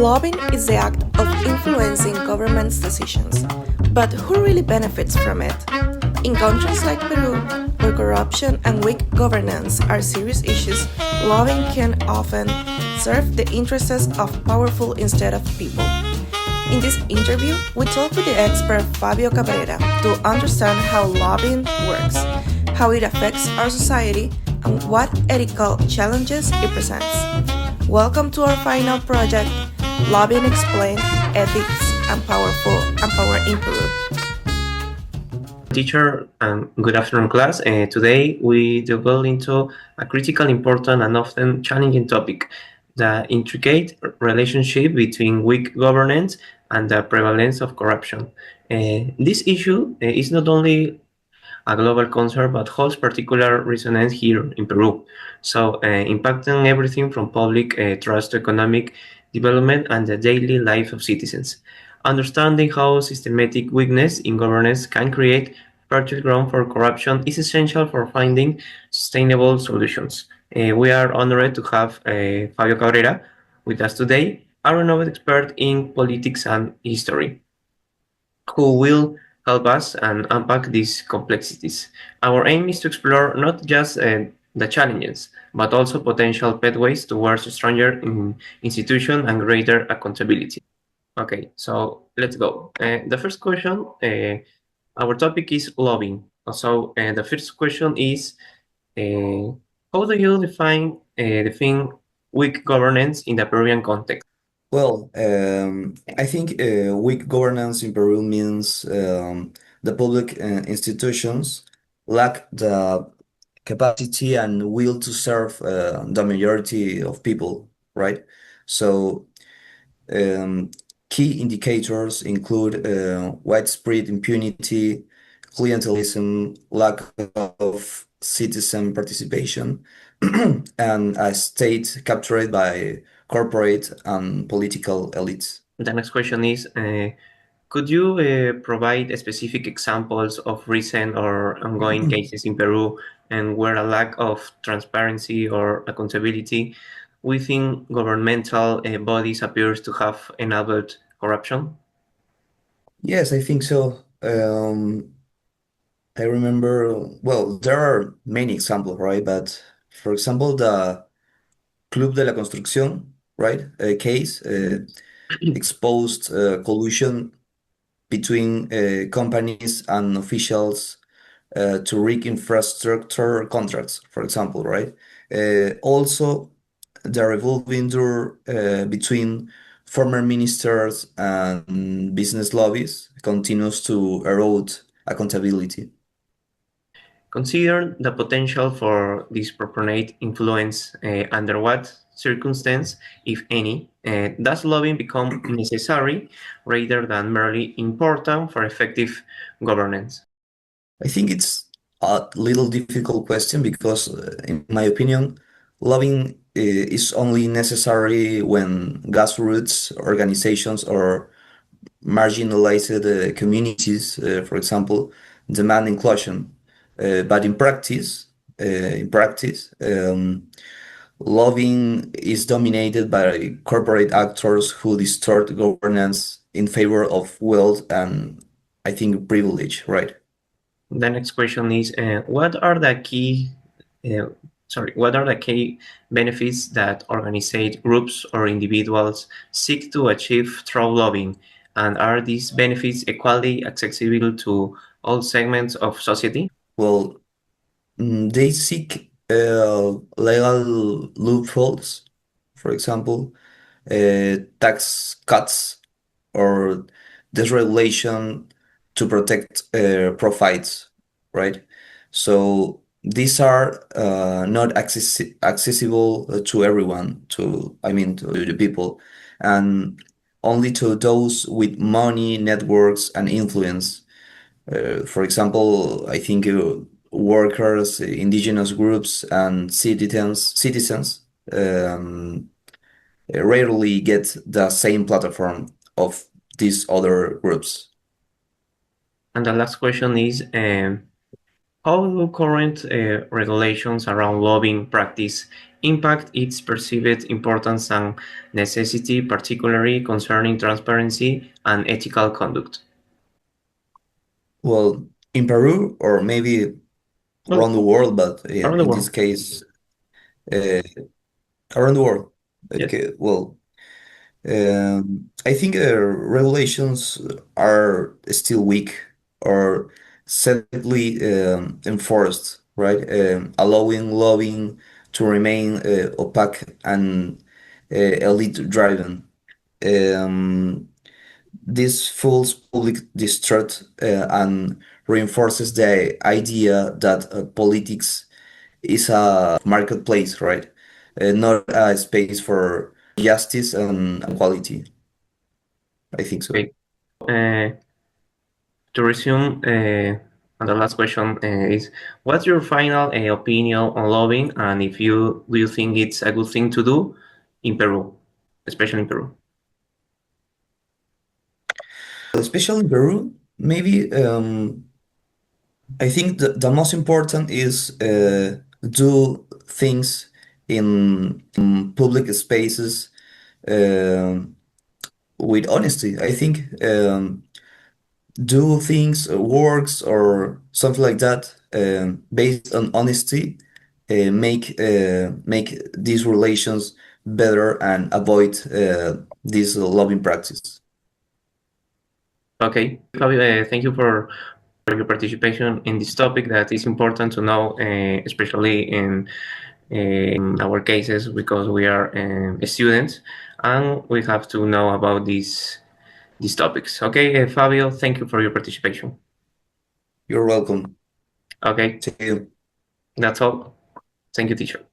Lobbying is the act of influencing government's decisions, but who really benefits from it? In countries like Peru, where corruption and weak governance are serious issues, lobbying can often serve the interests of powerful instead of people. In this interview, we talk with the expert Fabio Cabrera to understand how lobbying works, how it affects our society, and what ethical challenges it presents. Welcome to our final project, Lobbying Explained, Ethics and Power in Peru. Teacher, and good afternoon, class. Today we delve into a critical, important, and often challenging topic: the intricate relationship between weak governance and the prevalence of corruption. This issue is not only a global concern, but holds particular resonance here in Peru. So, impacting everything from public trust to economic development and the daily life of citizens. Understanding how systematic weakness in governance can create fertile ground for corruption is essential for finding sustainable solutions. We are honored to have Fabio Cabrera with us today, a renowned expert in politics and history, who will help us and unpack these complexities. Our aim is to explore not just the challenges, but also potential pathways towards a stronger institution and greater accountability. Okay, so let's go. The first question, our topic is lobbying. So the first question is, how do you define weak governance in the Peruvian context? Well, I think weak governance in Peru means the public institutions lack the capacity and will to serve the majority of people, right? So key indicators include widespread impunity, clientelism, lack of citizen participation, and a state captured by corporate and political elites. The next question is, could you provide specific examples of recent or ongoing cases in Peru and where a lack of transparency or accountability within governmental bodies appears to have enabled corruption? Yes, I think so. I remember, well, there are many examples, right? But for example, the Club de la Construcción, right, case exposed collusion between companies and officials to rig infrastructure contracts, for example, right? Also, the revolving door between former ministers and business lobbies continues to erode accountability. Consider the potential for disproportionate influence. Under what circumstance, if any, does lobbying become necessary rather than merely important for effective governance? I think it's a little difficult question because, in my opinion, lobbying is only necessary when grassroots organizations or marginalized communities, for example, demand inclusion. But in practice, lobbying is dominated by corporate actors who distort governance in favor of wealth and, I think, privilege, right? The next question is, what are the key benefits that organized groups or individuals seek to achieve through lobbying? And are these benefits equally accessible to all segments of society? Well, they seek legal loopholes, for example, tax cuts or deregulation to protect profits, right? So these are not accessible to everyone, to the people, and only to those with money, networks, and influence. For example, I think workers, indigenous groups, and citizens rarely get the same platform of these other groups. And the last question is, How do current regulations around lobbying practice impact its perceived importance and necessity, particularly concerning transparency and ethical conduct? Well, in Peru, or maybe Well, around the world, but around the in this world. case, uh, around the world. Yes. Okay, well, I think regulations are still weak or selectively enforced, right? Allowing lobbying to remain opaque and elite driven. Um, this fuels public distrust and reinforces the idea that politics is a marketplace, right? Not a space for justice and equality. I think so. Okay. Uh, to resume, and the last question is, what's your final opinion on lobbying, and if you do you think it's a good thing to do in Peru, especially in Peru? Especially in Peru, maybe I think the most important is do things in public spaces um with honesty. I think do things, works or something like that based on honesty, make these relations better and avoid this lobbying practice. Okay, Fabio, thank you for your participation in this topic that is important to know, especially in our cases because we are students and we have to know about these topics. Okay, Fabio, thank you for your participation. You're welcome. Okay, See you. that's all. Thank you, teacher.